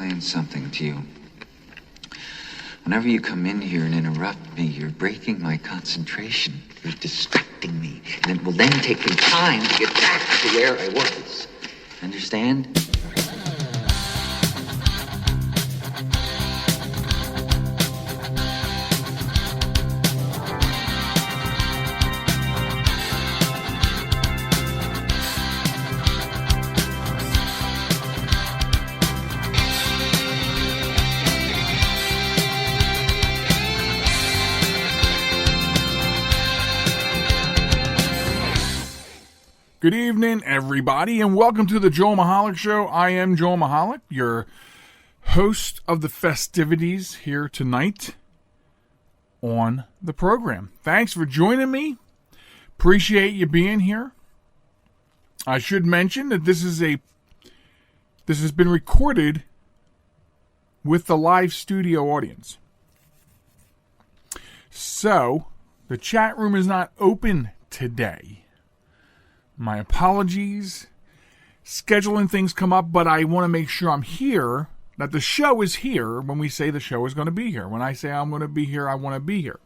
explain something to you. Whenever you come in here and interrupt me, you're breaking my concentration. You're distracting me. And it will then take me time to get back to where I was. Understand? Good evening, everybody, and welcome to the Joel Michalec Show. I am Joel Michalec, your host of the festivities here tonight on the program. Thanks for joining me. Appreciate you being here. I should mention that this has been recorded with the live studio audience. So, the chat room is not open today. My apologies. Scheduling things come up, but I want to make sure I'm here, that the show is here when we say the show is going to be here. When I say I'm going to be here, I want to be here.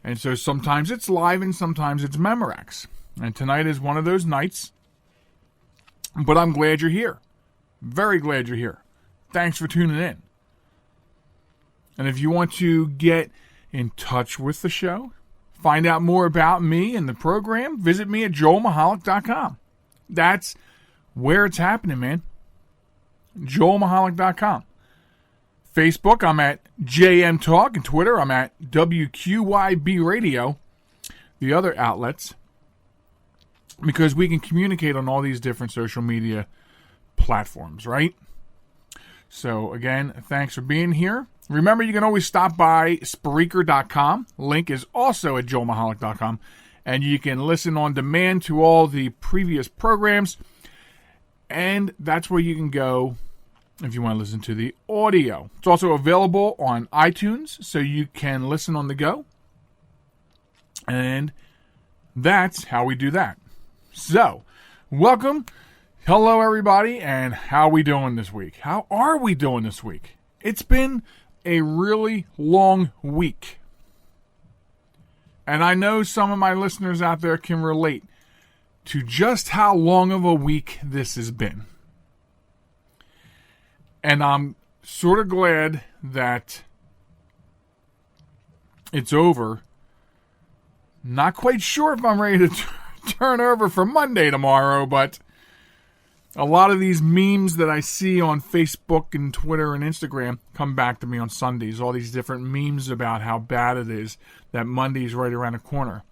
And so sometimes it's live and sometimes it's Memorex. And tonight is one of those nights. But I'm glad you're here. Very glad you're here. Thanks for tuning in. And if you want to get in touch with the show, find out more about me and the program, visit me at joelmichalec.com. That's where it's happening, man. joelmichalec.com. Facebook, I'm at JM Talk, and Twitter, I'm at WQYB Radio, the other outlets, because we can communicate on all these different social media platforms, right? So, again, thanks for being here. Remember, you can always stop by Spreaker.com. Link is also at joelmichalec.com. And you can listen on demand to all the previous programs. And that's where you can go if you want to listen to the audio. It's also available on iTunes, so you can listen on the go. And that's how we do that. So, welcome. Hello, everybody. And how are we doing this week? How are we doing this week? It's been a really long week. And I know some of my listeners out there can relate to just how long of a week this has been. And I'm sort of glad that it's over. Not quite sure if I'm ready to turn over for Monday tomorrow, but a lot of these memes that I see on Facebook and Twitter and Instagram come back to me on Sundays. All these different memes about how bad it is that Monday's right around the corner.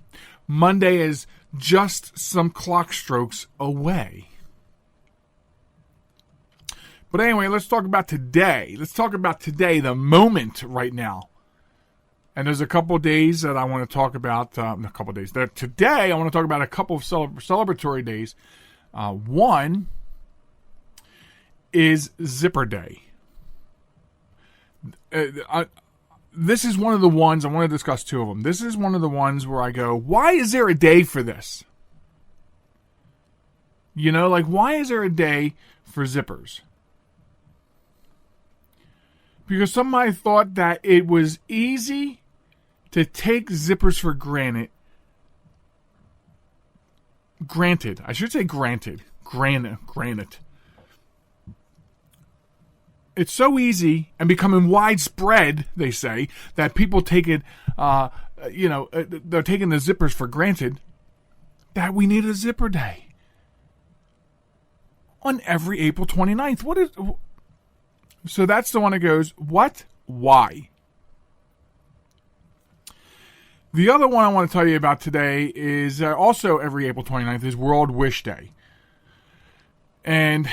Monday is just some clock strokes away. But anyway, let's talk about today. Let's talk about today, the moment right now. And there's a couple of days that I want to talk about. Today, I want to talk about a couple of celebratory days. One is Zipper Day. This is one of the ones, I want to discuss two of them. This is one of the ones where I go, why is there a day for this? You know, like, why is there a day for zippers? Because somebody thought that it was easy to take zippers for granted. Granted. I should say granted. Granted. It's so easy and becoming widespread, they say, that people take it, they're taking the zippers for granted, that we need a zipper day on every April 29th. So that's the one that goes, what? Why? The other one I want to tell you about today is also every April 29th is World Wish Day. And,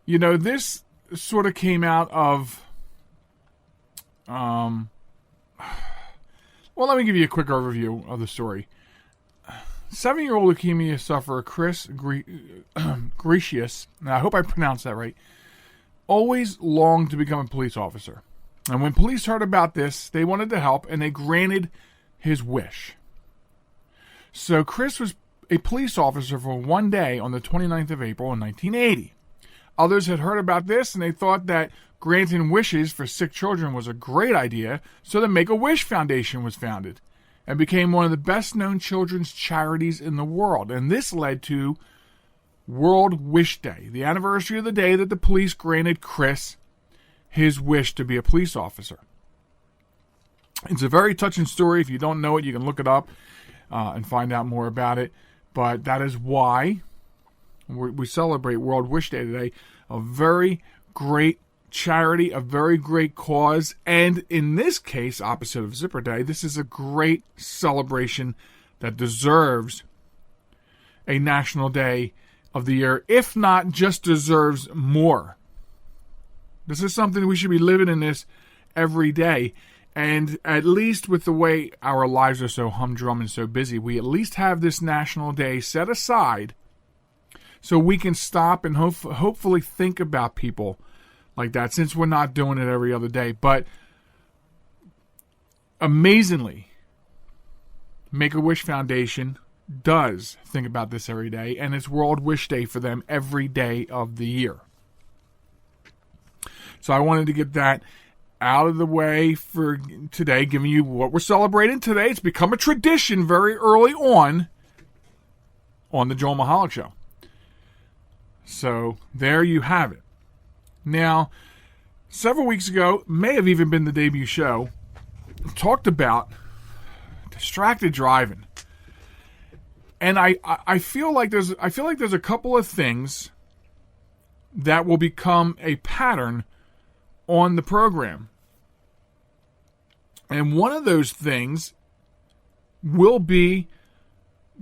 you know, this sort of came out of, well, let me give you a quick overview of the story. 7-year-old leukemia sufferer Chris Gracious, I hope I pronounced that right, always longed to become a police officer. And when police heard about this, they wanted to help, and they granted his wish. So Chris was a police officer for one day on the 29th of April in 1980. Others had heard about this and they thought that granting wishes for sick children was a great idea, so the Make-A-Wish Foundation was founded and became one of the best-known children's charities in the world. And this led to World Wish Day, the anniversary of the day that the police granted Chris his wish to be a police officer. It's a very touching story. If you don't know it, you can look it up and find out more about it. But that is why we celebrate World Wish Day today. A very great charity, a very great cause, and in this case, opposite of Zipper Day, this is a great celebration that deserves a national day of the year, if not just deserves more. This is something we should be living in this every day. And at least with the way our lives are so humdrum and so busy, we at least have this national day set aside so we can stop and hopefully think about people like that, since we're not doing it every other day. But amazingly, Make-A-Wish Foundation does think about this every day, and it's World Wish Day for them every day of the year. So I wanted to get that out of the way for today, giving you what we're celebrating today. It's become a tradition very early on the Joel Michalec Show. So there you have it. Now, several weeks ago, may have even been the debut show, talked about distracted driving. And I feel like there's a couple of things that will become a pattern on the program. And one of those things will be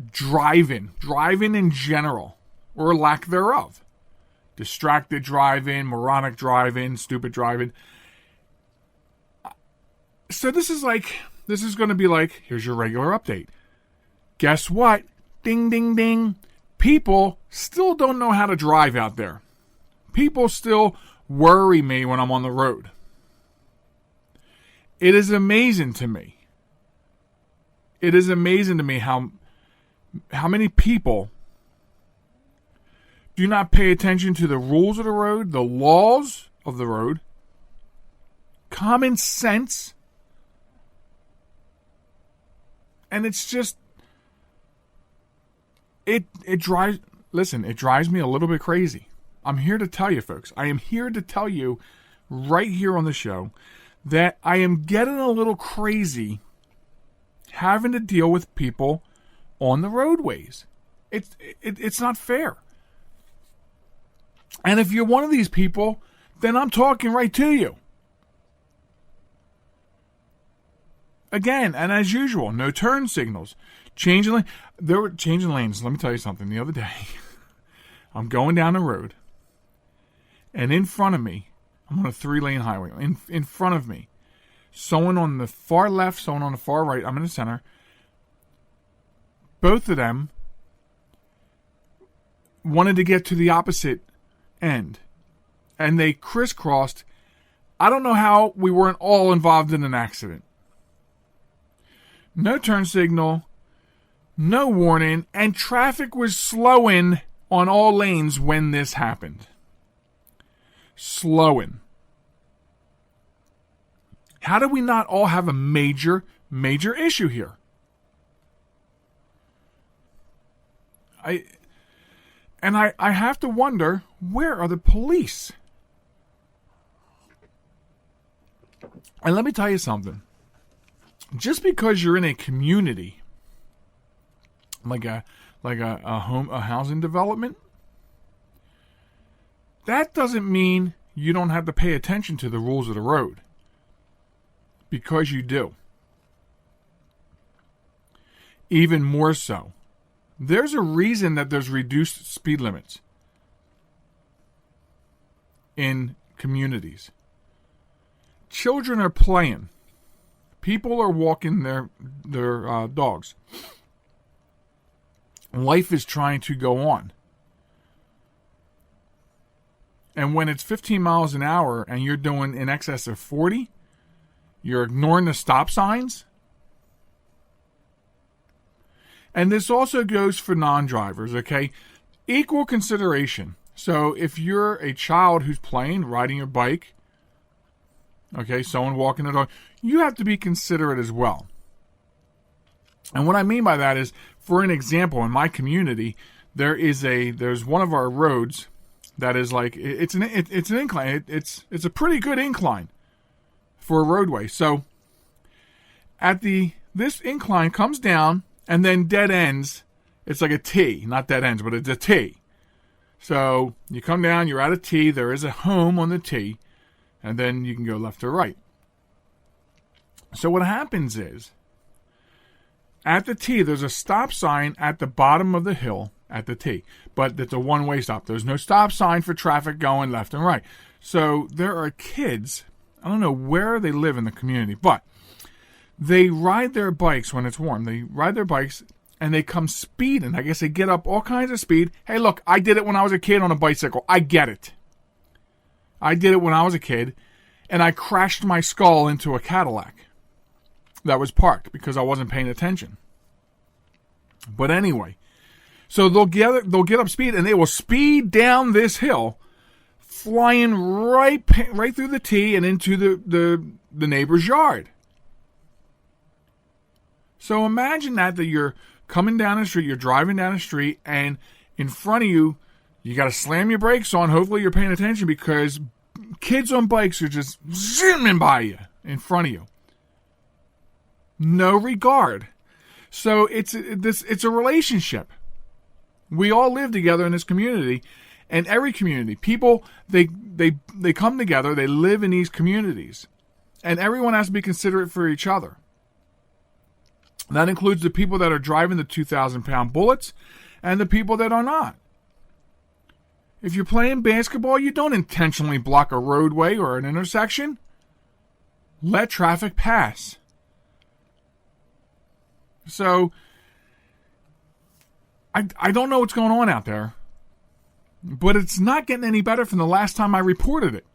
driving in general, or lack thereof. Distracted driving, moronic driving, stupid driving. So this is going to be like, here's your regular update. Guess what? Ding, ding, ding. People still don't know how to drive out there. People still worry me when I'm on the road. It is amazing to me. It is amazing to me how many people do not pay attention to the rules of the road, the laws of the road, common sense. And it's just, it drives me a little bit crazy. I'm here to tell you, folks. I am here to tell you right here on the show that I am getting a little crazy having to deal with people on the roadways. It's not fair. And if you're one of these people, then I'm talking right to you. Again, and as usual, no turn signals. Changing lane. They were changing lanes. Let me tell you something. The other day, I'm going down the road, and in front of me, I'm on a 3-lane highway. In front of me, someone on the far left, someone on the far right. I'm in the center. Both of them wanted to get to the opposite end, and they crisscrossed. I don't know how we weren't all involved in an accident. No turn signal, no warning, and traffic was slowing on all lanes when this happened. Slowing. How do we not all have a major issue here? I have to wonder, where are the police? And let me tell you something. Just because you're in a community, like a housing development, that doesn't mean you don't have to pay attention to the rules of the road. Because you do. Even more so. There's a reason that there's reduced speed limits in communities. Children are playing. People are walking their dogs. Life is trying to go on. And when it's 15 miles an hour and you're doing in excess of 40, you're ignoring the stop signs. And this also goes for non-drivers, okay? Equal consideration. So if you're a child who's playing, riding your bike, okay, someone walking the dog, you have to be considerate as well. And what I mean by that is, for an example, in my community, there's one of our roads that is like, it's an incline. It's a pretty good incline for a roadway. So this incline comes down and then dead ends. It's like a T, not dead ends, but it's a T. So you come down, you're at a T, there is a home on the T, and then you can go left or right. So what happens is, at the T, there's a stop sign at the bottom of the hill at the T, but it's a one-way stop. There's no stop sign for traffic going left and right. So there are kids, I don't know where they live in the community, but they ride their bikes when it's warm. They ride their bikes and they come speeding. I guess they get up all kinds of speed. Hey, look, I did it when I was a kid on a bicycle. I get it. I did it when I was a kid, and I crashed my skull into a Cadillac that was parked because I wasn't paying attention. But anyway, so they'll get up speed and they will speed down this hill, flying right through the T and into the neighbor's yard. So imagine that you're coming down the street, you're driving down the street, and in front of you, you got to slam your brakes on. Hopefully you're paying attention because kids on bikes are just zooming by you in front of you. No regard. So it's a relationship. We all live together in this community, and every community, people they come together. They live in these communities, and everyone has to be considerate for each other. That includes the people that are driving the 2,000-pound bullets, and the people that are not. If you're playing basketball, you don't intentionally block a roadway or an intersection. Let traffic pass. So, I don't know what's going on out there, but it's not getting any better from the last time I reported it.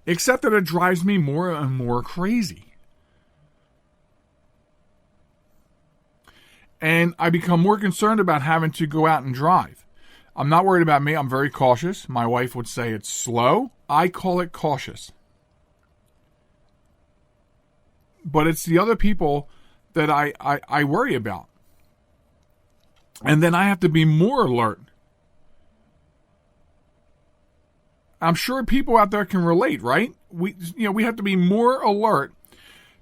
Except that it drives me more and more crazy. And I become more concerned about having to go out and drive. I'm not worried about me. I'm very cautious. My wife would say it's slow. I call it cautious. But it's the other people that I worry about. And then I have to be more alert. I'm sure people out there can relate, right? We have to be more alert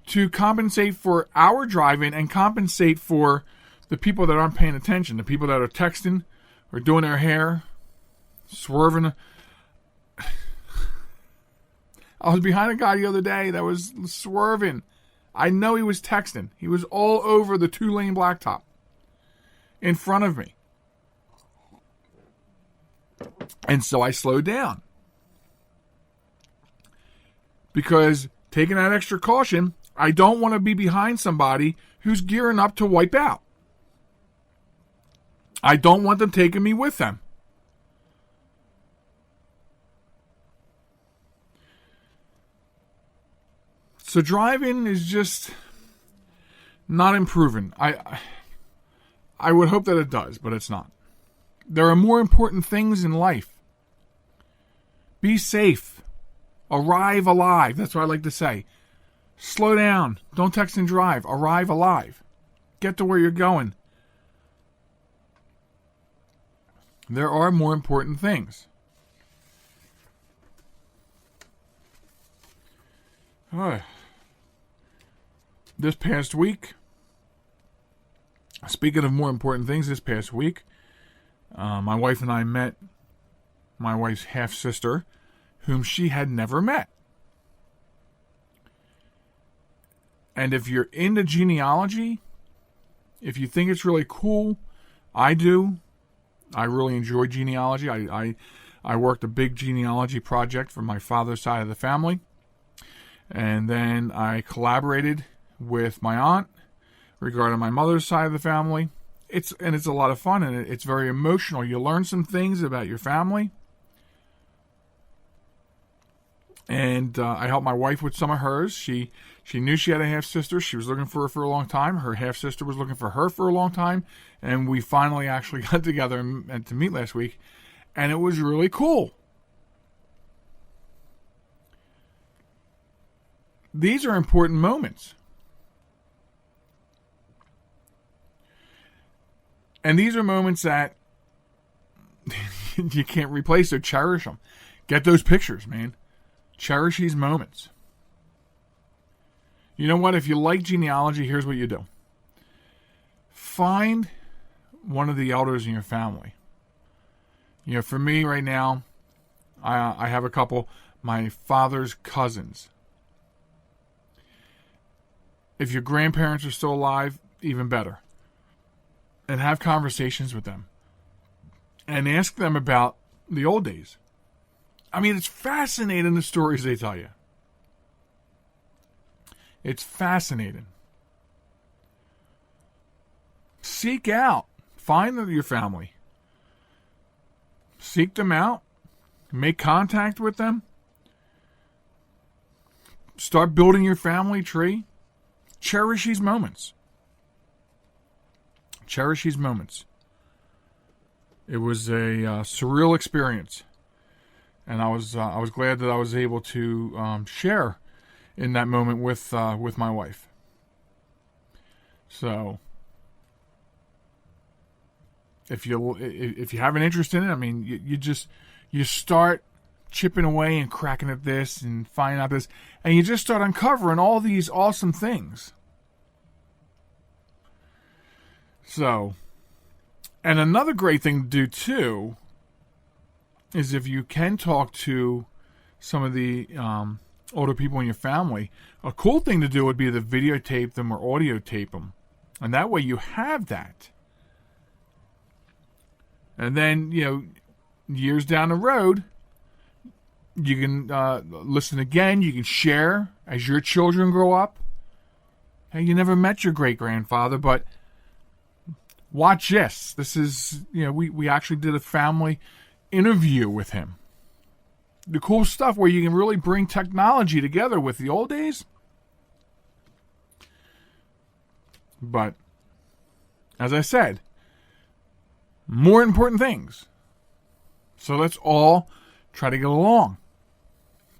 to compensate for our driving and compensate for the people that aren't paying attention, the people that are texting or doing their hair, swerving. I was behind a guy the other day that was swerving. I know he was texting. He was all over the 2-lane blacktop in front of me. And so I slowed down. Because taking that extra caution, I don't want to be behind somebody who's gearing up to wipe out. I don't want them taking me with them. So driving is just not improving. I would hope that it does, but it's not. There are more important things in life. Be safe. Arrive alive. That's what I like to say. Slow down. Don't text and drive. Arrive alive. Get to where you're going. There are more important things. This past week, speaking of more important things, this past week, my wife and I met my wife's half-sister, whom she had never met. And if you're into genealogy, if you think it's really cool, I do. I really enjoy genealogy. I worked a big genealogy project for my father's side of the family. And then I collaborated with my aunt regarding my mother's side of the family. It's a lot of fun, and it's very emotional. You learn some things about your family. And I helped my wife with some of hers. She knew she had a half-sister. She was looking for her for a long time. Her half-sister was looking for her for a long time. And we finally actually got together and to meet last week. And it was really cool. These are important moments. And these are moments that you can't replace, so cherish them. Get those pictures, man. Cherish these moments. You know what? If you like genealogy, here's what you do. Find one of the elders in your family. You know, for me right now, I have a couple, my father's cousins. If your grandparents are still alive, even better. And have conversations with them. And ask them about the old days. I mean, it's fascinating the stories they tell you. It's fascinating. Seek out. Find your family. Seek them out. Make contact with them. Start building your family tree. Cherish these moments. Cherish these moments. It was a surreal experience. And I was glad that I was able to share in that moment with my wife. So, if you have an interest in it, I mean, you start chipping away and cracking at this and finding out this, and you just start uncovering all these awesome things. So, and another great thing to do too is if you can talk to some of the older people in your family, a cool thing to do would be to videotape them or audio tape them. And that way you have that. And then, you know, years down the road, you can listen again. You can share as your children grow up. Hey, you never met your great-grandfather, but watch this. This is, you know, we actually did a family interview with him. The cool stuff where you can really bring technology together with the old days. But, as I said, more important things. So let's all try to get along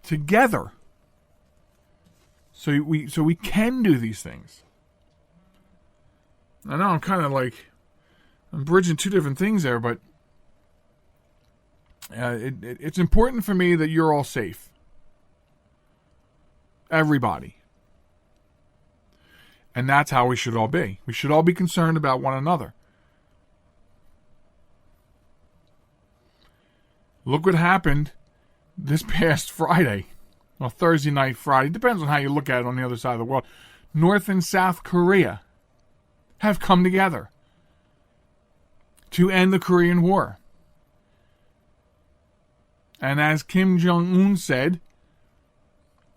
together. So we can do these things. I know I'm kind of like, I'm bridging two different things there, but it's important for me that you're all safe. Everybody. And that's how we should all be. We should all be concerned about one another. Look what happened this past Friday. Well, Thursday night, Friday. Depends on how you look at it on the other side of the world. North and South Korea have come together to end the Korean War. And as Kim Jong-un said,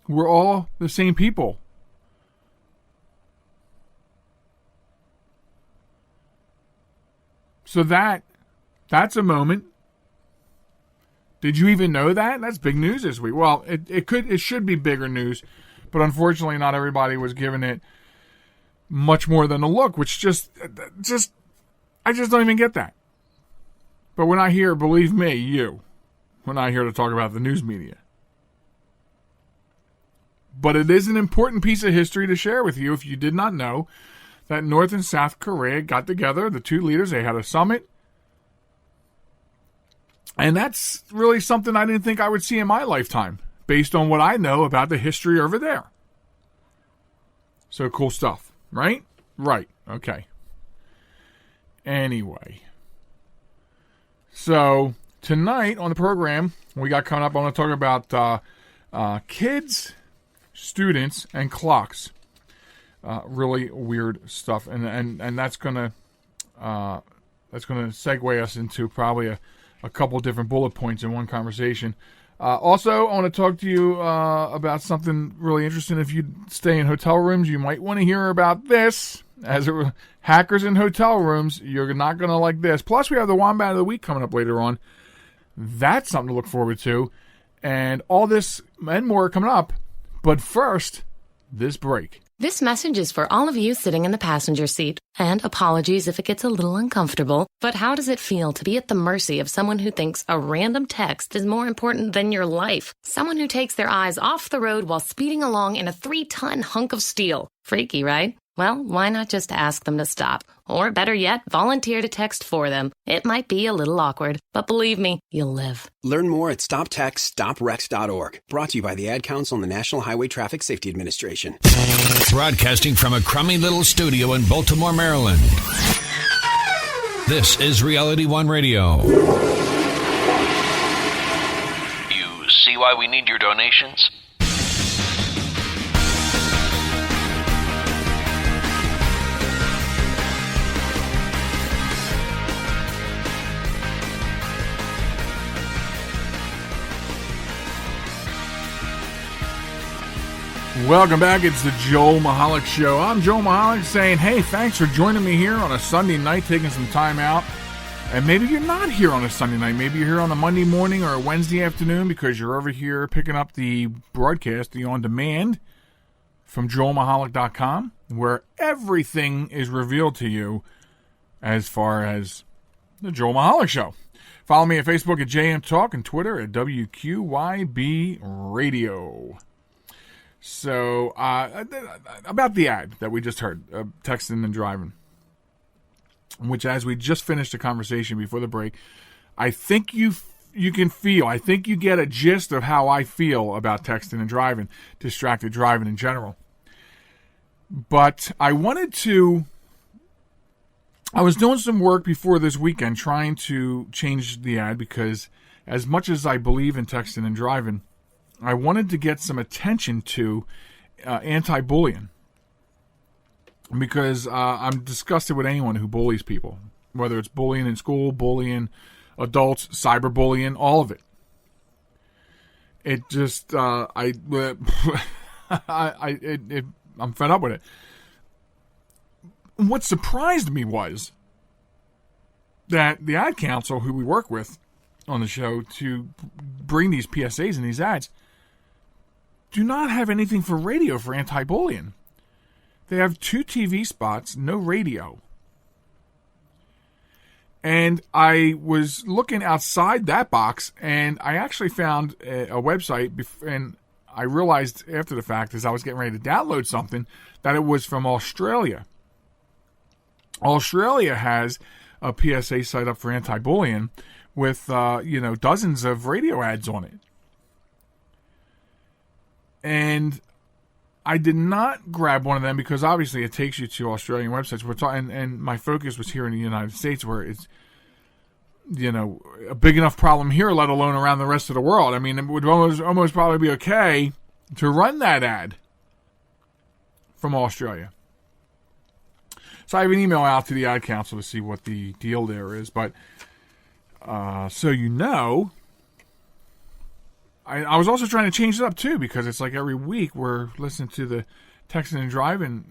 we're all the same people. So that's a moment. Did you even know that? That's big news this week. Well, it should be bigger news, but unfortunately not everybody was giving it much more than a look, which I just don't even get that. But we're not here, believe me, we're not here to talk about the news media. But it is an important piece of history to share with you if you did not know that North and South Korea got together, the two leaders, they had a summit. And that's really something I didn't think I would see in my lifetime, based on what I know about the history over there. So cool stuff, right? Right, okay. Anyway. So, tonight on the program, we got coming up, I want to talk about kids, students, and clocks. Really weird stuff. And that's going to segue us into probably a couple different bullet points in one conversation. Also, I want to talk to you about something really interesting. If you stay in hotel rooms, you might want to hear about this. Hackers in hotel rooms, you're not going to like this. Plus, we have the Wombat of the Week coming up later on. That's something to look forward to. And all this and more coming up. But first, this break. This message is for all of you sitting in the passenger seat. And apologies if it gets a little uncomfortable, but how does it feel to be at the mercy of someone who thinks a random text is more important than your life? Someone who takes their eyes off the road while speeding along in a 3-ton hunk of steel. Freaky, right? Well, why not just ask them to stop? Or better yet, volunteer to text for them. It might be a little awkward, but believe me, you'll live. Learn more at stoptextstoprex.org. Brought to you by the Ad Council and the National Highway Traffic Safety Administration. Broadcasting from a crummy little studio in Baltimore, Maryland. This is Reality One Radio. You see why we need your donations? Welcome back. It's the Joel Michalec Show. I'm Joel Michalec saying, hey, thanks for joining me here on a Sunday night, taking some time out. And maybe you're not here on a Sunday night. Maybe you're here on a Monday morning or a Wednesday afternoon because you're over here picking up the broadcast, the on-demand from joelmichalec.com, where everything is revealed to you as far as the Joel Michalec Show. Follow me at Facebook at JM Talk and Twitter at WQYB Radio. So, about the ad that we just heard, texting and driving, which as we just finished the conversation before the break, I think you can feel, I think you get a gist of how I feel about texting and driving, distracted driving in general. But I was doing some work before this weekend trying to change the ad because as much as I believe in texting and driving, I wanted to get some attention to anti-bullying because I'm disgusted with anyone who bullies people, whether it's bullying in school, bullying adults, cyberbullying, all of it. It just, I'm fed up with it. What surprised me was that the ad council, who we work with on the show to bring these PSAs and these ads, do not have anything for radio for anti-bullying. They have 2 TV spots, no radio. And I was looking outside that box, and I actually found a website, and I realized after the fact, as I was getting ready to download something, that it was from Australia. Australia has a PSA site up for anti-bullying with, dozens of radio ads on it. And I did not grab one of them because obviously it takes you to Australian websites. And my focus was here in the United States where it's, a big enough problem here, let alone around the rest of the world. I mean, it would almost probably be okay to run that ad from Australia. So I have an email out to the ad council to see what the deal there is. But so I was also trying to change it up, too, because it's like every week we're listening to the texting and driving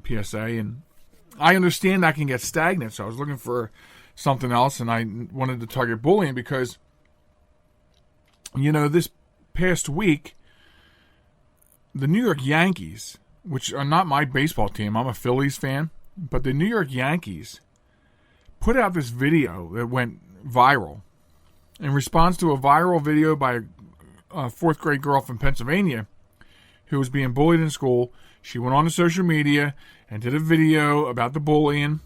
PSA, and I understand that can get stagnant, so I was looking for something else, and I wanted to target bullying because, this past week, the New York Yankees, which are not my baseball team, I'm a Phillies fan, but the New York Yankees put out this video that went viral in response to a viral video by a 4th grade girl from Pennsylvania who was being bullied in school. She went on to social media and did a video about the bullying,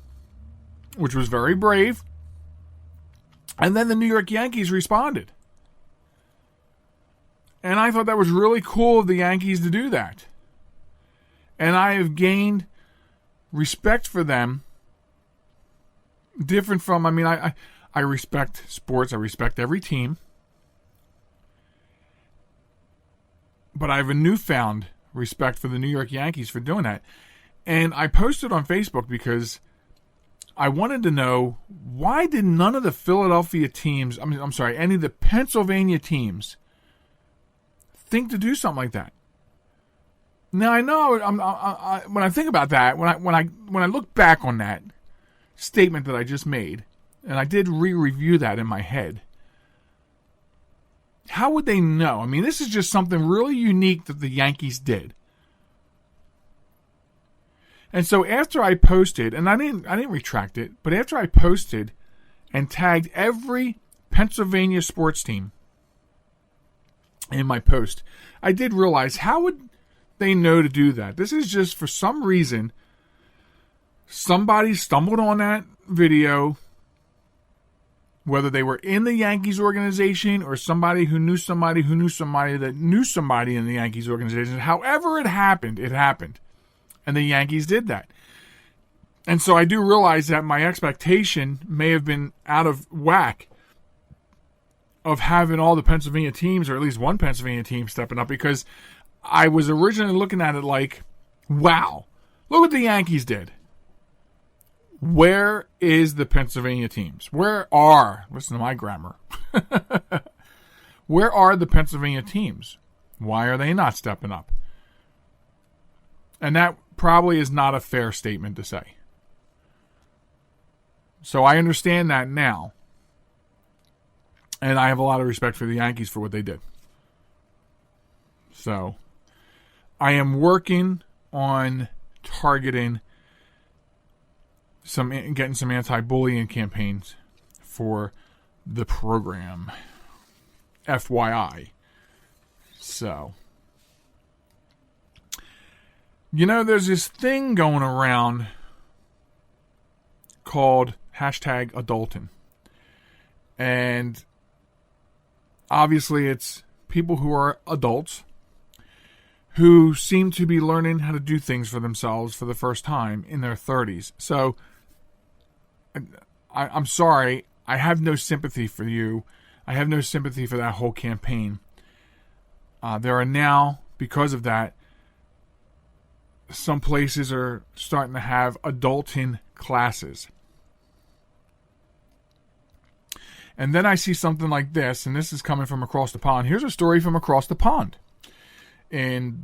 which was very brave. And then the New York Yankees responded. And I thought that was really cool of the Yankees to do that. And I have gained respect for them. Different from, I respect sports. I respect every team. But I have a newfound respect for the New York Yankees for doing that. And I posted on Facebook because I wanted to know, why did none of the Philadelphia teams, any of the Pennsylvania teams think to do something like that? Now I know when I think about that, when I look back on that statement that I just made, and I did re-review that in my head, How would they know? I mean, this is just something really unique that the Yankees did. And so after I posted, and I didn't retract it, but after I posted and tagged every Pennsylvania sports team in my post, I did realize, how would they know to do that? This is just, for some reason, somebody stumbled on that video, whether they were in the Yankees organization or somebody who knew somebody who knew somebody that knew somebody in the Yankees organization. However it happened, it happened. And the Yankees did that. And so I do realize that my expectation may have been out of whack of having all the Pennsylvania teams, or at least one Pennsylvania team, stepping up, because I was originally looking at it like, wow, look what the Yankees did. Where is the Pennsylvania teams? Listen to my grammar. Where are the Pennsylvania teams? Why are they not stepping up? And that probably is not a fair statement to say. So I understand that now. And I have a lot of respect for the Yankees for what they did. So I am working on targeting getting some anti-bullying campaigns for the program. FYI. So, there's this thing going around called #adulting. And obviously it's people who are adults who seem to be learning how to do things for themselves for the first time in their 30s. So, I'm sorry, I have no sympathy for you. I have no sympathy for that whole campaign. There are now, because of that, some places are starting to have adulting classes. And then I see something like this, and this is coming from across the pond. Here's a story from across the pond. In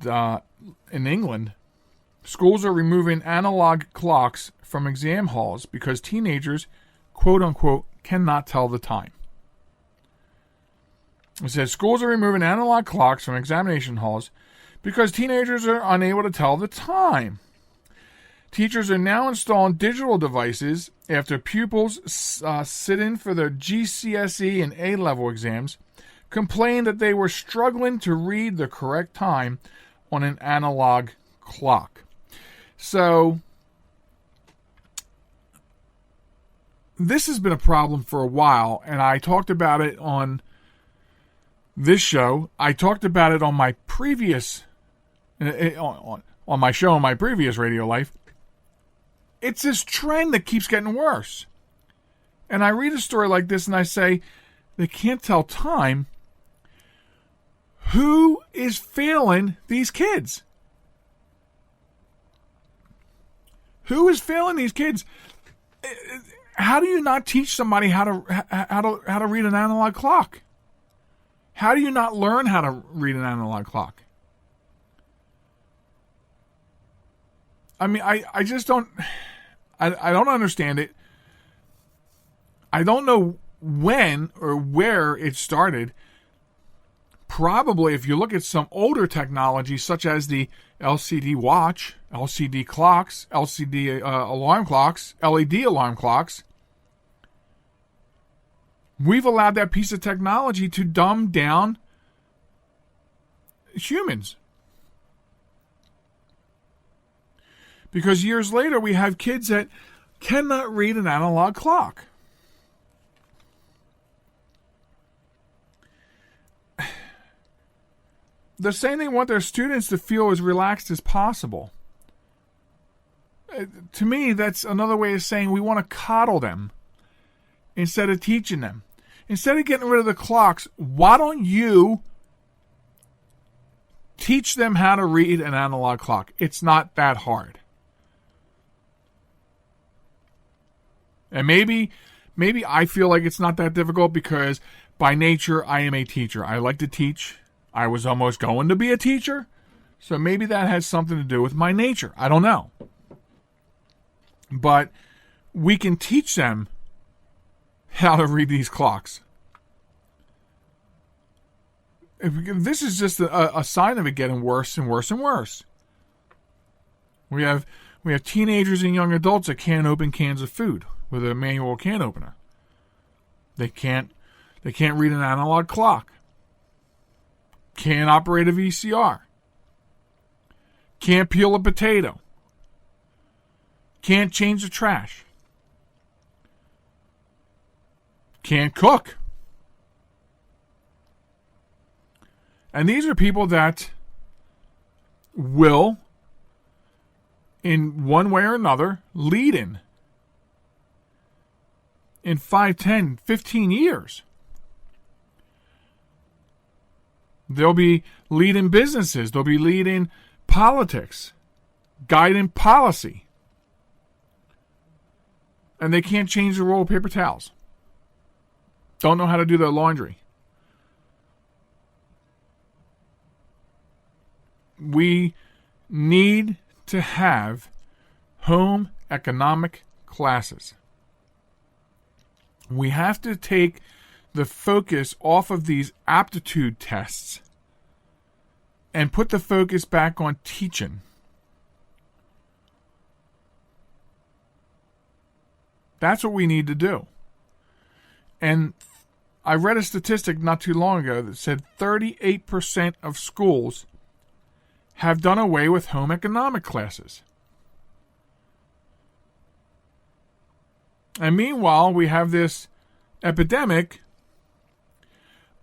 England, schools are removing analog clocks from exam halls because teenagers, quote unquote, cannot tell the time. It says schools are removing analog clocks from examination halls because teenagers are unable to tell the time. Teachers are now installing digital devices after pupils sit in for their GCSE and A-level exams complained that they were struggling to read the correct time on an analog clock. So, this has been a problem for a while, and I talked about it on this show. I talked about it on my previous, on my show, on my previous radio life. It's this trend that keeps getting worse. And I read a story like this and I say, they can't tell time. Who is failing these kids? Who is failing these kids? How do you not teach somebody how to read an analog clock? How do you not learn how to read an analog clock? I mean, I just don't. I don't understand it. I don't know when or where it started. Probably, if you look at some older technology, such as the LCD watch, LCD clocks, LCD alarm clocks, LED alarm clocks, we've allowed that piece of technology to dumb down humans. Because years later, we have kids that cannot read an analog clock. They're saying they want their students to feel as relaxed as possible. To me, that's another way of saying we want to coddle them instead of teaching them. Instead of getting rid of the clocks, why don't you teach them how to read an analog clock? It's not that hard. And maybe I feel like it's not that difficult because by nature I am a teacher. I like to teach. I was almost going to be a teacher. So maybe that has something to do with my nature. I don't know. But we can teach them how to read these clocks. This is just a sign of it getting worse and worse and worse. We have teenagers and young adults that can't open cans of food with a manual can opener. They can't read an analog clock. Can't operate a VCR. Can't peel a potato. Can't change the trash. Can't cook. And these are people that will, in one way or another, lead in 5, 10, 15 years. They'll be leading businesses. They'll be leading politics, guiding policy. And they can't change the roll of paper towels. Don't know how to do their laundry. We need to have home economic classes. We have to take the focus off of these aptitude tests and put the focus back on teaching. That's what we need to do. And I read a statistic not too long ago that said 38% of schools have done away with home economic classes. And meanwhile, we have this epidemic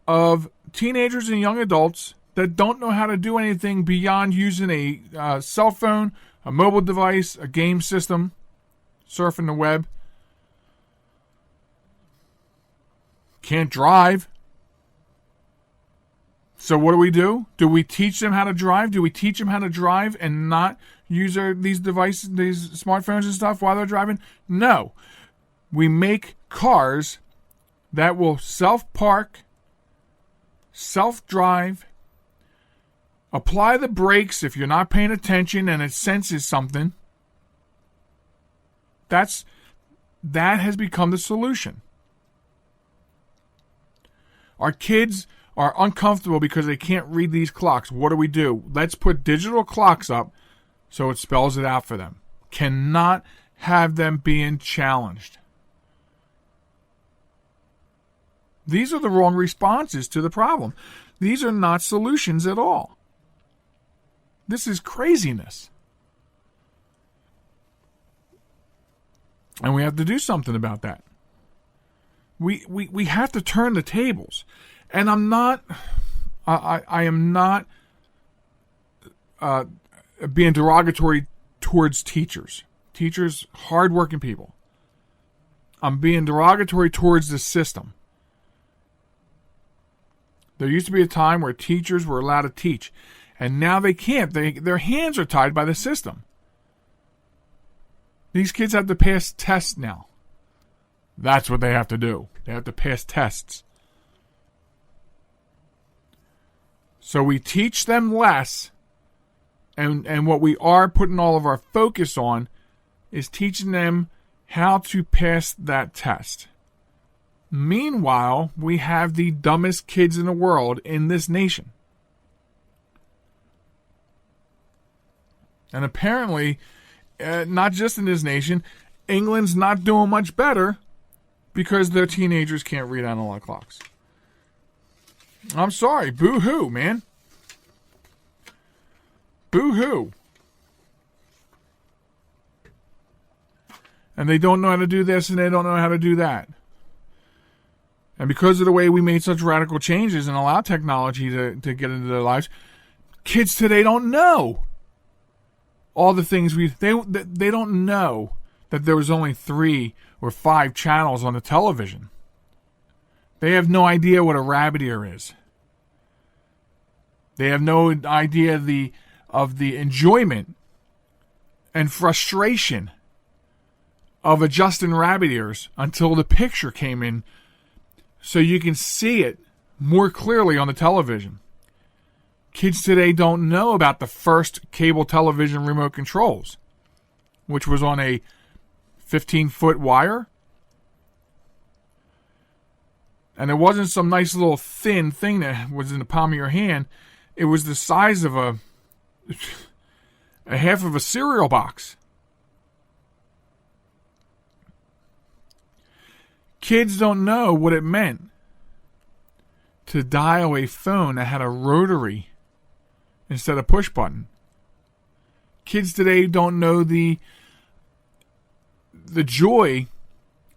of teenagers and young adults that don't know how to do anything beyond using a cell phone, a mobile device, a game system, surfing the web. Can't drive. So what do? Do we teach them how to drive? Do we teach them how to drive and not use these devices, these smartphones and stuff while they're driving? No. We make cars that will self-park, self-drive, apply the brakes if you're not paying attention and it senses something. That has become the solution. Our kids are uncomfortable because they can't read these clocks. What do? Let's put digital clocks up so it spells it out for them. Cannot have them being challenged. These are the wrong responses to the problem. These are not solutions at all. This is craziness. And we have to do something about that. We have to turn the tables. And I am not being derogatory towards teachers. Teachers, hardworking people. I'm being derogatory towards the system. There used to be a time where teachers were allowed to teach, and now they can't. Their hands are tied by the system. These kids have to pass tests now. That's what they have to do. They have to pass tests. So we teach them less, and what we are putting all of our focus on is teaching them how to pass that test. Meanwhile, we have the dumbest kids in the world in this nation. And apparently, not just in this nation, England's not doing much better because their teenagers can't read analog clocks. I'm sorry. Boo-hoo, man. Boo-hoo. And they don't know how to do this and they don't know how to do that. And because of the way we made such radical changes and allow technology to get into their lives, kids today don't know all the things they don't know that there was only 3 or 5 channels on the television. They have no idea what a rabbit ear is. They have no idea of the enjoyment and frustration of adjusting rabbit ears until the picture came in so you can see it more clearly on the television. Kids today don't know about the first cable television remote controls, which was on a 15-foot wire. And it wasn't some nice little thin thing that was in the palm of your hand. It was the size of a half of a cereal box. Kids don't know what it meant to dial a phone that had a rotary instead of push button. Kids today don't know the joy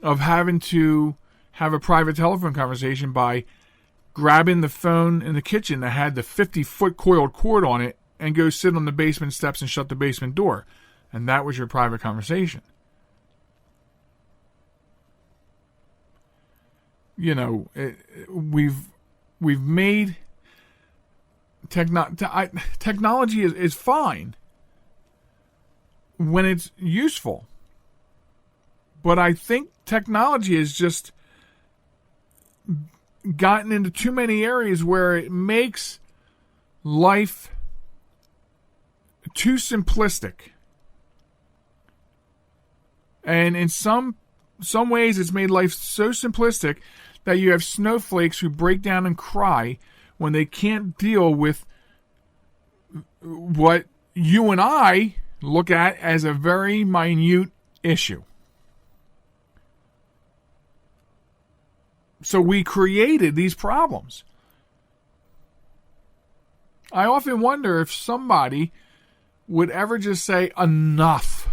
of having to have a private telephone conversation by grabbing the phone in the kitchen that had the 50-foot coiled cord on it and go sit on the basement steps and shut the basement door. And that was your private conversation. You know, we've made technology is fine when it's useful. But I think technology has just gotten into too many areas where it makes life too simplistic. And in some ways it's made life so simplistic that you have snowflakes who break down and cry when they can't deal with what you and I look at as a very minute issue. So we created these problems. I often wonder if somebody would ever just say enough.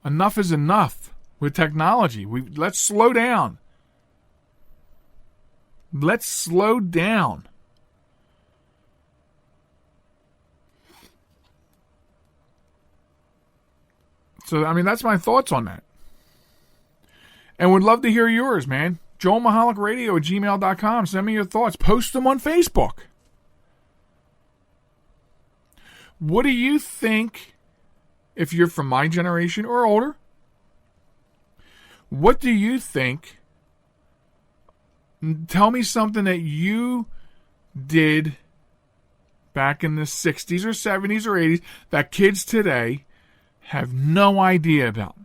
Enough is enough with technology. Let's slow down. Let's slow down. So, I mean, that's my thoughts on that. And would love to hear yours, man. JoelMichalecRadio@gmail.com. Send me your thoughts. Post them on Facebook. What do you think, if you're from my generation or older, what do you think? Tell me something that you did back in the 60s or 70s or 80s that kids today have no idea about.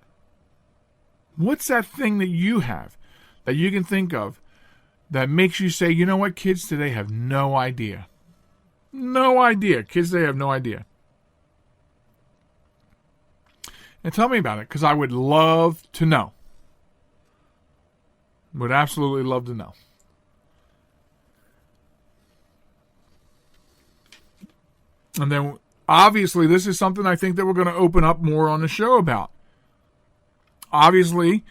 What's that thing that you have that you can think of that makes you say, you know what, kids today have no idea? No idea. Kids today have no idea. And tell me about it, because I would love to know. Would absolutely love to know. And then, obviously, this is something I think that we're going to open up more on the show about. Obviously,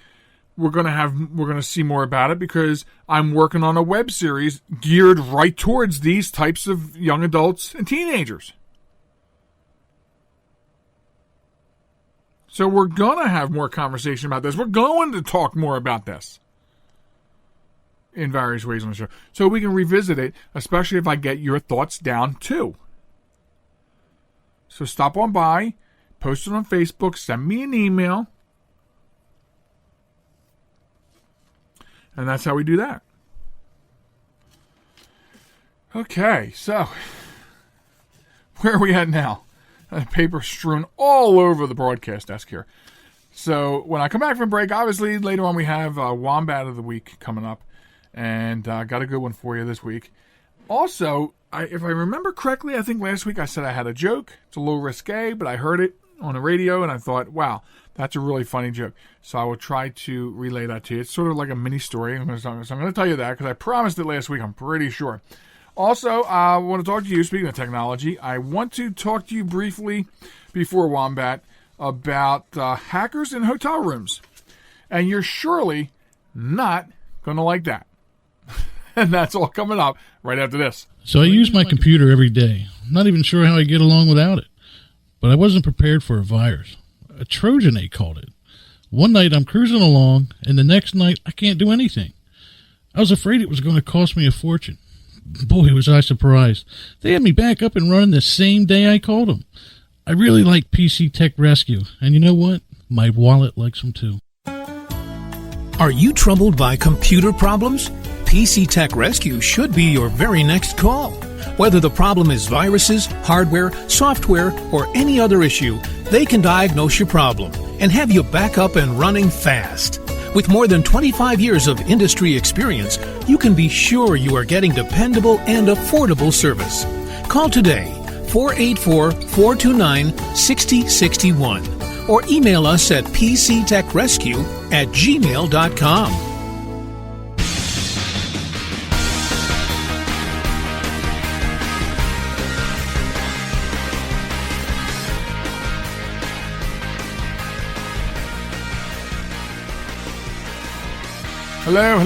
we're going to see more about it because I'm working on a web series geared right towards these types of young adults and teenagers. So we're going to have more conversation about this. We're going to talk more about this in various ways on the show. So we can revisit it, especially if I get your thoughts down too. So stop on by, post it on Facebook, send me an email. And that's how we do that. Okay, so where are we at now? Paper strewn all over the broadcast desk here. So when I come back from break, obviously later on we have Wombat of the Week coming up. And got a good one for you this week. Also, if I remember correctly, I think last week I said I had a joke. It's a little risque, but I heard it on the radio and I thought, wow, that's a really funny joke. So I will try to relay that to you. It's sort of like a mini story. So I'm going to tell you that because I promised it last week, I'm pretty sure. Also, I want to talk to you, speaking of technology, I want to talk to you briefly before Wombat about hackers in hotel rooms. And you're surely not going to like that. And that's all coming up right after this. So I use my computer every day. I'm not even sure how I get along without it. But I wasn't prepared for a virus. A Trojan, they called it. One night I'm cruising along, and the next night I can't do anything. I was afraid it was going to cost me a fortune. Boy, was I surprised. They had me back up and running the same day I called them. I really like PC Tech Rescue, and you know what? My wallet likes them too. Are you troubled by computer problems? PC Tech Rescue should be your very next call. Whether the problem is viruses, hardware, software, or any other issue, they can diagnose your problem and have you back up and running fast. With more than 25 years of industry experience, you can be sure you are getting dependable and affordable service. Call today, 484-429-6061, or email us at pctechrescue@gmail.com. Hello,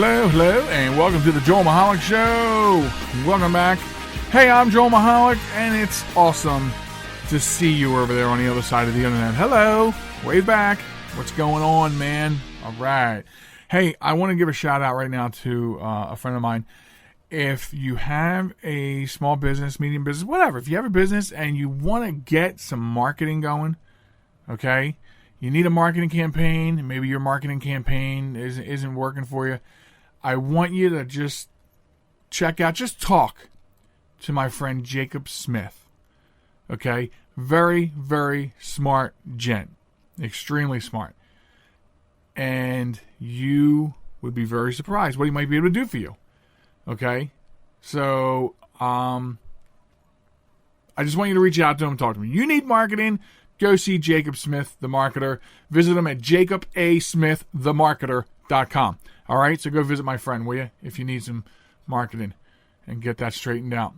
and welcome to the Joel Michalec Show. Welcome back. Hey, I'm Joel Michalec, and it's awesome to see you over there on the other side of the internet. Hello, wave back. What's going on, man? All right. Hey, I want to give a shout out right now to a friend of mine. If you have a small business, medium business, whatever, if you have a business and you want to get some marketing going, okay? You need a marketing campaign. Maybe your marketing campaign isn't working for you. I want you to just talk to my friend Jacob Smith. Okay? Very, very smart gent. Extremely smart. And you would be very surprised what he might be able to do for you. Okay? So, I just want you to reach out to him and talk to him. You need marketing. Go see Jacob Smith, the marketer. Visit him at jacobasmiththemarketer.com. All right, so go visit my friend, will you, if you need some marketing and get that straightened out.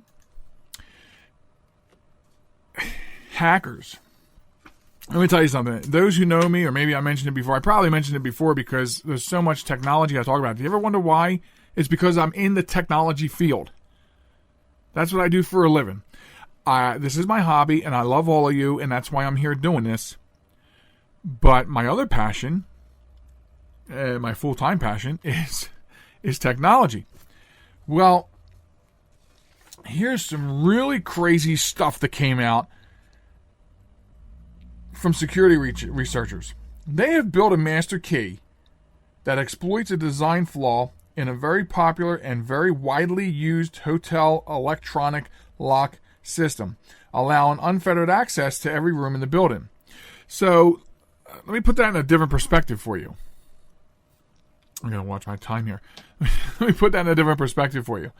Hackers. Let me tell you something. Those who know me, or maybe I mentioned it before, I probably mentioned it before because there's so much technology I talk about. Do you ever wonder why? It's because I'm in the technology field. That's what I do for a living. This is my hobby, and I love all of you, and that's why I'm here doing this. But my other passion, my full-time passion, is technology. Well, here's some really crazy stuff that came out from security researchers. They have built a master key that exploits a design flaw in a very popular and very widely used hotel electronic lock system, allowing unfettered access to every room in the building. So, let me put that in a different perspective for you. I'm going to watch my time here. Let me put that in a different perspective for you.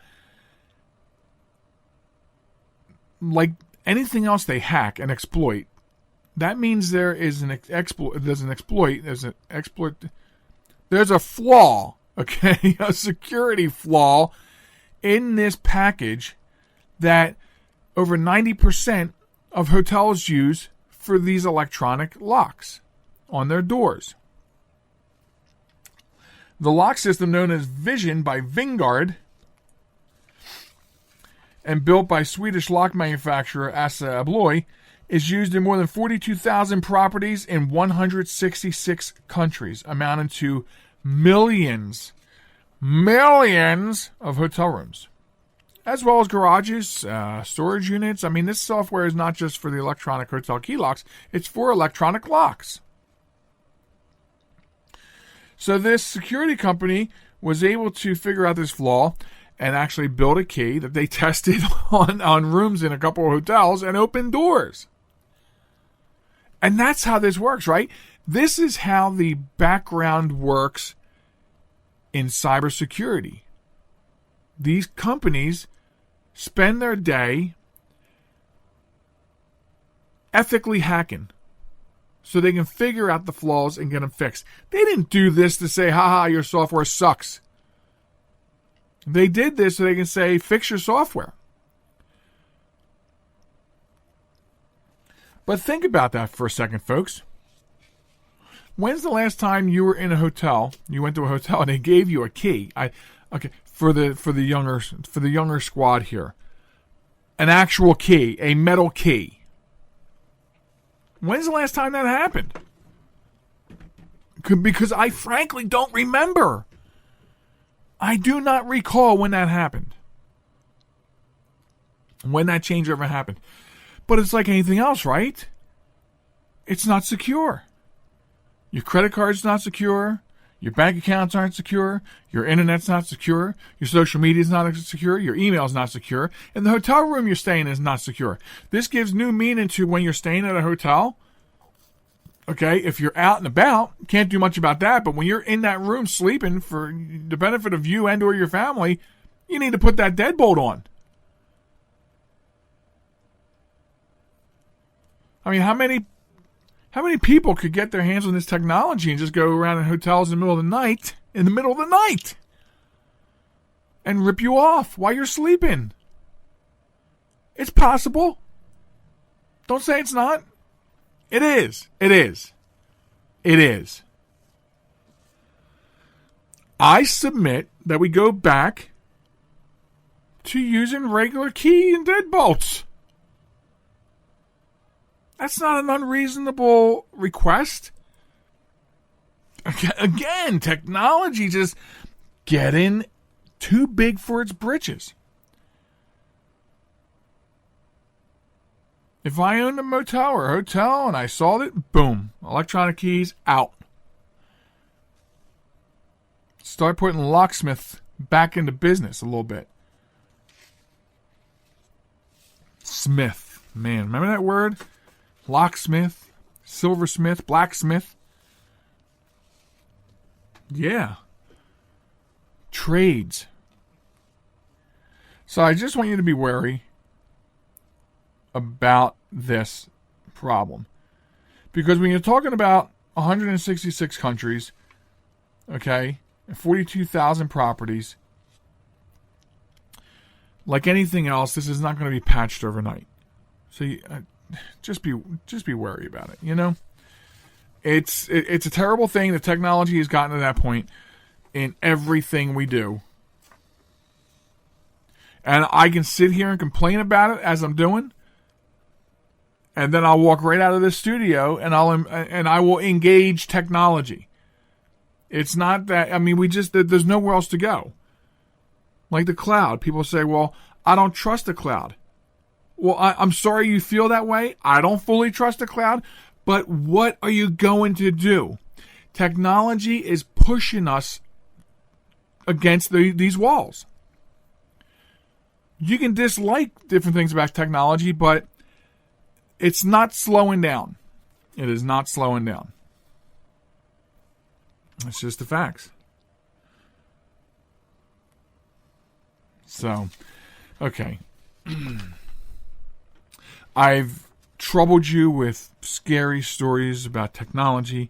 Like anything else they hack and exploit, that means there's a flaw, okay? A security flaw in this package that over 90% of hotels use for these electronic locks on their doors. The lock system, known as Vision by Vingard and built by Swedish lock manufacturer Assa Abloy, is used in more than 42,000 properties in 166 countries, amounting to millions of hotel rooms, as well as garages, storage units. I mean, this software is not just for the electronic hotel key locks, it's for electronic locks. So this security company was able to figure out this flaw and actually build a key that they tested on rooms in a couple of hotels and opened doors. And that's how this works, right? This is how the background works in cybersecurity. These companies spend their day ethically hacking so they can figure out the flaws and get them fixed. They didn't do this to say, haha, your software sucks. They did this so they can say, fix your software. But think about that for a second, folks. When's the last time you were in a hotel? You went to a hotel and they gave you a key. For the younger squad here, an actual key, a metal key. When's the last time that happened? Because I frankly don't remember. I do not recall when that happened. When that changeover happened. But it's like anything else, right? It's not secure. Your credit card's not secure. Your bank accounts aren't secure. Your internet's not secure. Your social media's not secure. Your email's not secure. And the hotel room you're staying in is not secure. This gives new meaning to when you're staying at a hotel. Okay, if you're out and about, can't do much about that. But when you're in that room sleeping for the benefit of you and or your family, you need to put that deadbolt on. I mean, how many people could get their hands on this technology and just go around in hotels in the middle of the night, and rip you off while you're sleeping? It's possible. Don't say it's not. It is. It is. It is. I submit that we go back to using regular key and deadbolts. That's not an unreasonable request. Again, technology just getting too big for its britches. If I owned a motel or a hotel and I saw it, boom, electronic keys out. Start putting locksmith back into business a little bit. Smith, man, remember that word? Locksmith, silversmith, blacksmith. Yeah. Trades. So I just want you to be wary about this problem. Because when you're talking about 166 countries, okay, and 42,000 properties, like anything else, this is not going to be patched overnight. So just be wary about it, you know? It's a terrible thing. The technology has gotten to that point in everything we do. And I can sit here and complain about it as I'm doing, and then I'll walk right out of this studio and I will engage technology. It's not that, I mean, there's nowhere else to go. Like the cloud. People say, well, I don't trust the cloud. Well, I'm sorry you feel that way. I don't fully trust the cloud. But what are you going to do? Technology is pushing us against these walls. You can dislike different things about technology, but it's not slowing down. It is not slowing down. It's just the facts. So, okay. I've troubled you with scary stories about technology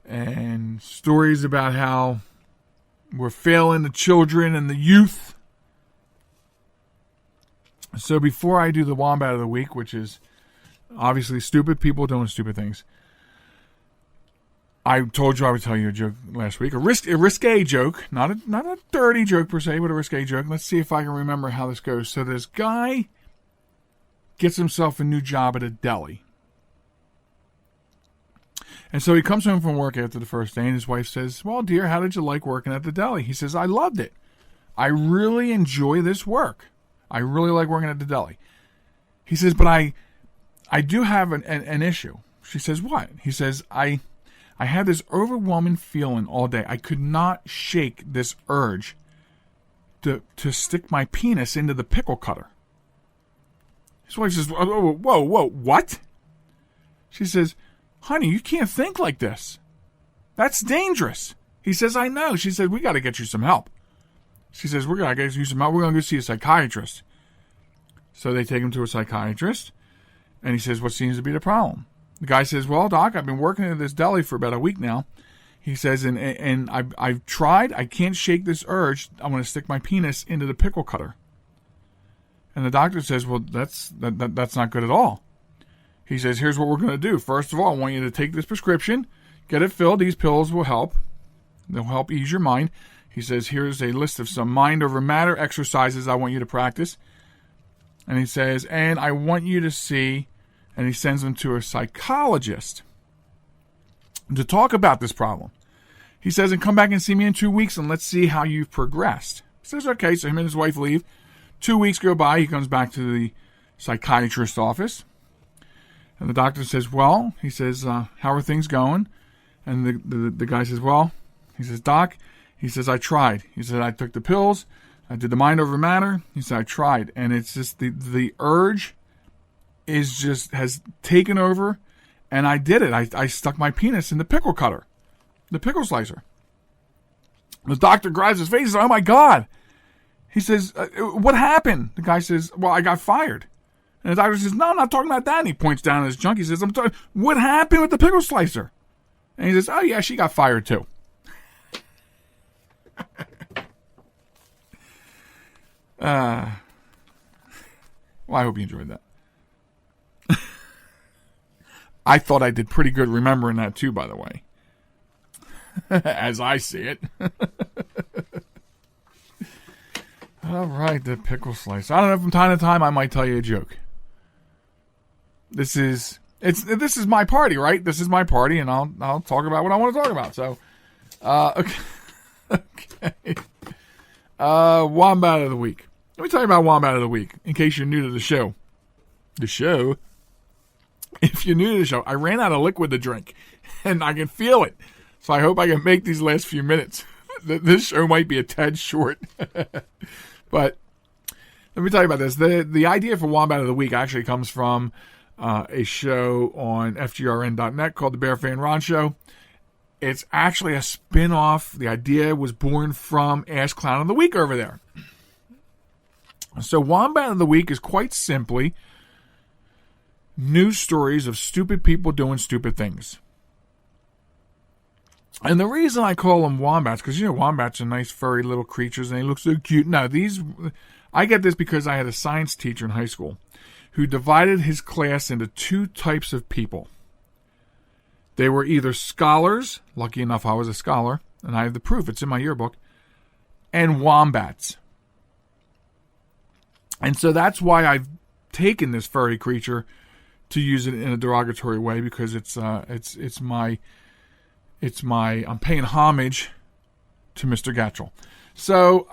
and stories about how we're failing the children and the youth. So before I do the Wombat of the Week, which is obviously stupid people doing stupid things, I told you I would tell you a joke last week. A risque joke. Not a dirty joke per se, but a risque joke. Let's see if I can remember how this goes. So this guy gets himself a new job at a deli. And so he comes home from work after the first day, and his wife says, well, dear, how did you like working at the deli? He says, I loved it. I really enjoy this work. I really like working at the deli. He says, but I do have an issue. She says, what? He says, I had this overwhelming feeling all day. I could not shake this urge to stick my penis into the pickle cutter. His wife says, whoa, what? She says, honey, you can't think like this. That's dangerous. He says, I know. She said, we got to get you some help. She says, we're going to get you some help. We're going to go see a psychiatrist. So they take him to a psychiatrist, and he says, what seems to be the problem? The guy says, well, doc, I've been working at this deli for about a week now. He says, and I've tried. I can't shake this urge. I want to stick my penis into the pickle cutter. And the doctor says, well, that's not good at all. He says, here's what we're going to do. First of all, I want you to take this prescription, get it filled. These pills will help. They'll help ease your mind. He says, here's a list of some mind over matter exercises I want you to practice. And he says, and I want you to see, and he sends him to a psychologist to talk about this problem. He says, and come back and see me in 2 weeks, and let's see how you've progressed. He says, okay, so him and his wife leave. 2 weeks go by. He comes back to the psychiatrist's office. And the doctor says, well, he says, how are things going? And the guy says, well, he says, doc, he says, I tried. He said, I took the pills. I did the mind over matter. He said, I tried. And it's just the urge has taken over, And I did it. I stuck my penis in the pickle cutter, the pickle slicer. The doctor grabs his face and says, "Oh my God." He says, "What happened?" The guy says, "Well, I got fired." And the doctor says, "No, I'm not talking about that." And he points down at his junk. He says, "I'm talking, what happened with the pickle slicer?" And he says, "Oh yeah, she got fired too." Well, I hope you enjoyed that. I thought I did pretty good remembering that too, by the way. As I see it. All right, the pickle slice. I don't know, from time to time I might tell you a joke. This is my party, right? This is my party, and I'll talk about what I want to talk about. So, okay. Wombat of the week. Let me tell you about Wombat of the week, in case you're new to the show. If you're new to the show, I ran out of liquid to drink, and I can feel it. So I hope I can make these last few minutes. This show might be a tad short. But let me tell you about this. The idea for Wombat of the Week actually comes from a show on FGRN.net called The Bear Fan Ron Show. It's actually a spin-off. The idea was born from Ask Clown of the Week over there. So Wombat of the Week is quite simply news stories of stupid people doing stupid things. And the reason I call them wombats, because, wombats are nice, furry little creatures, and they look so cute. No, I get this because I had a science teacher in high school who divided his class into two types of people. They were either scholars, lucky enough I was a scholar, and I have the proof, it's in my yearbook, and wombats. And so that's why I've taken this furry creature to use it in a derogatory way, because it's my I'm paying homage to Mr. Gatchell. So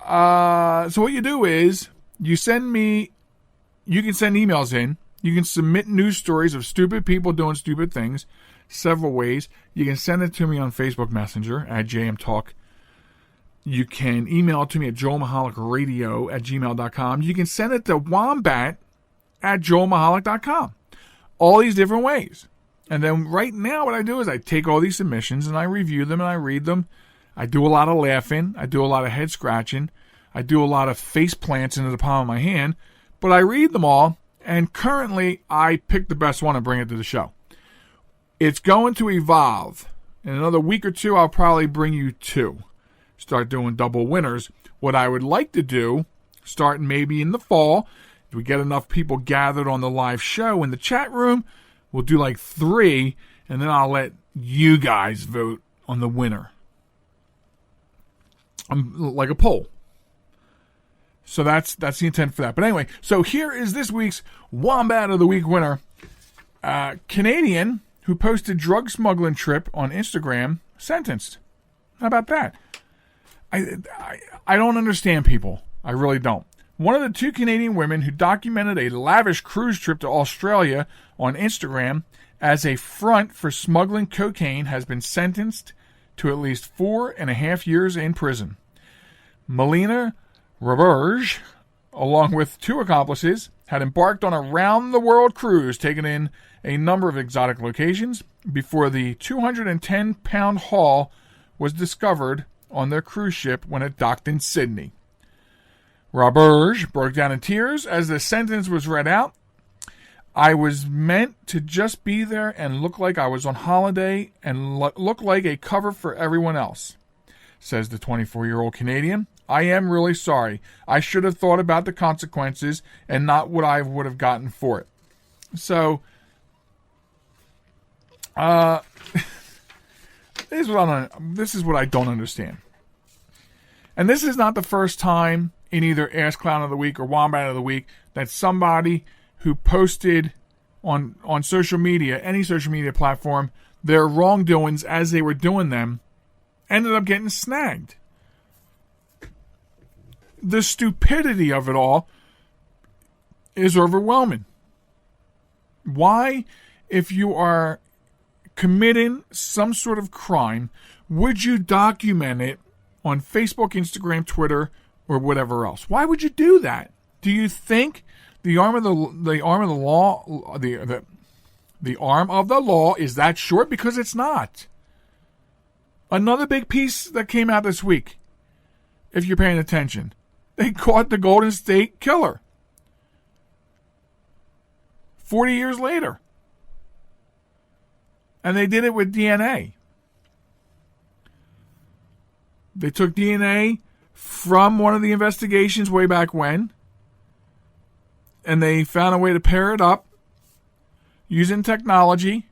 what you do is you can send emails in. You can submit news stories of stupid people doing stupid things several ways. You can send it to me on Facebook Messenger at JMTalk. You can email it to me at joelmichalecradio@gmail.com. You can send it to wombat@joelmichalic.com. All these different ways. And then right now what I do is I take all these submissions and I review them and I read them. I do a lot of laughing. I do a lot of head scratching. I do a lot of face plants into the palm of my hand. But I read them all, and currently I pick the best one and bring it to the show. It's going to evolve. In another week or two, I'll probably bring you two. Start doing double winners. What I would like to do, starting maybe in the fall, if we get enough people gathered on the live show in the chat room, we'll do like 3, and then I'll let you guys vote on the winner. Like a poll. So that's the intent for that. But anyway, so here is this week's Wombat of the Week winner. Canadian who posted drug smuggling trip on Instagram, sentenced. How about that? I don't understand people. I really don't. One of the 2 Canadian women who documented a lavish cruise trip to Australia on Instagram as a front for smuggling cocaine has been sentenced to at least 4.5 years in prison. Melina Roberge, along with 2 accomplices, had embarked on a round-the-world cruise taking in a number of exotic locations before the 210-pound haul was discovered on their cruise ship when it docked in Sydney. Roberge broke down in tears as the sentence was read out. "I was meant to just be there and look like I was on holiday and look like a cover for everyone else," says the 24-year-old Canadian. "I am really sorry. I should have thought about the consequences and not what I would have gotten for it." So, this is what I don't understand. And this is not the first time in either Ask Clown of the Week or Wombat of the Week that somebody who posted on social media, any social media platform, their wrongdoings as they were doing them, ended up getting snagged. The stupidity of it all is overwhelming. Why, if you are committing some sort of crime, would you document it on Facebook, Instagram, Twitter, or whatever else? Why would you do that? Do you think the arm of the law, The arm of the law is that short? Because it's not. Another big piece that came out this week, if you're paying attention, they caught the Golden State Killer 40 years later. And they did it with DNA. They took DNA from one of the investigations way back when, and they found a way to pair it up using technology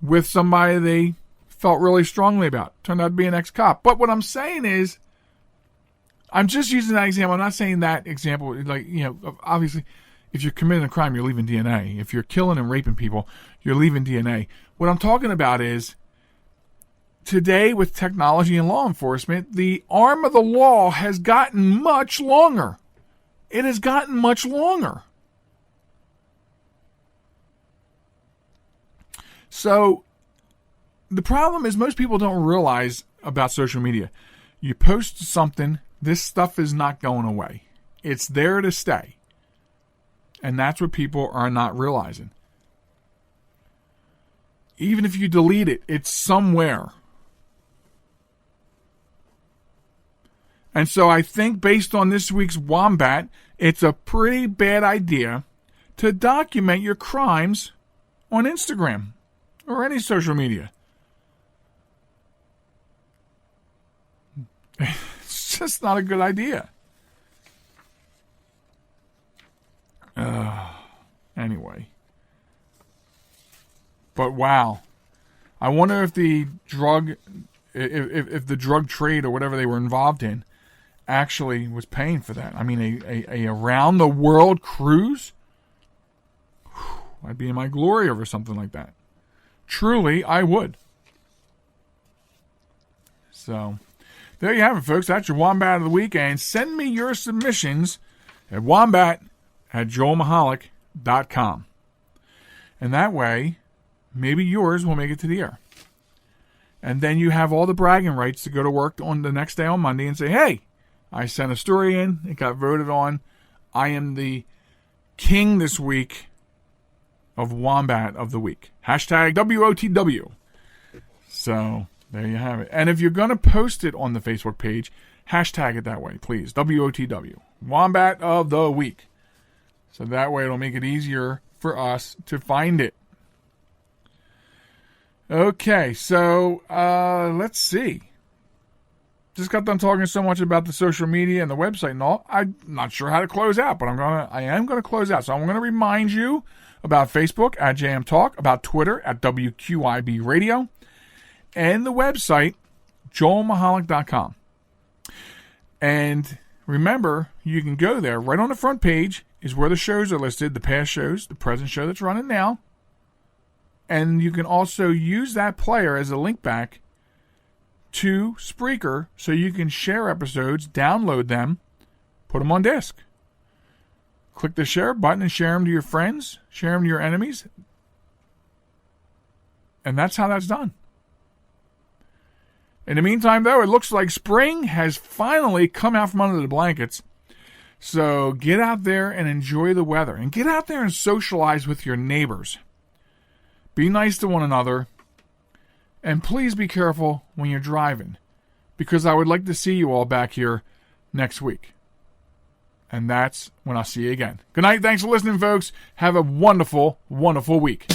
with somebody they felt really strongly about. Turned out to be an ex-cop. But what I'm saying is, I'm just using that example. I'm not saying that example, like, you know, obviously, if you're committing a crime, you're leaving DNA. If you're killing and raping people, you're leaving DNA. What I'm talking about is, today with technology and law enforcement, the arm of the law has gotten much longer. It has gotten much longer. So, the problem is most people don't realize about social media. You post something, this stuff is not going away. It's there to stay. And that's what people are not realizing. Even if you delete it, it's somewhere. And so I think based on this week's Wombat, it's a pretty bad idea to document your crimes on Instagram or any social media. It's just not a good idea. Anyway. But wow. I wonder if the drug if the drug trade or whatever they were involved in actually was paying for that. I mean, a around the world cruise? Whew, I'd be in my glory over something like that. Truly, I would. So, there you have it, folks. That's your Wombat of the Week. And send me your submissions at wombat@joelmichalec.com. And that way, maybe yours will make it to the air. And then you have all the bragging rights to go to work on the next day on Monday and say, hey, I sent a story in. It got voted on. I am the king this week of Wombat of the Week. Hashtag WOTW. So, there you have it. And if you're going to post it on the Facebook page, hashtag it that way, please. WOTW. Wombat of the Week. So that way it'll make it easier for us to find it. Okay, so let's see. Just got done talking so much about the social media and the website and all. I'm not sure how to close out, but I am gonna close out. So I'm gonna remind you about Facebook at JM Talk, about Twitter at WQIB Radio, and the website joelmichalec.com. And remember, you can go there. Right on the front page is where the shows are listed, the past shows, the present show that's running now. And you can also use that player as a link back to Spreaker so you can share episodes, download them, put them on disk. Click the share button and share them to your friends, share them to your enemies. And that's how that's done. In the meantime, though, it looks like spring has finally come out from under the blankets. So get out there and enjoy the weather. And get out there and socialize with your neighbors. Be nice to one another. And please be careful when you're driving. Because I would like to see you all back here next week. And that's when I'll see you again. Good night. Thanks for listening, folks. Have a wonderful, wonderful week.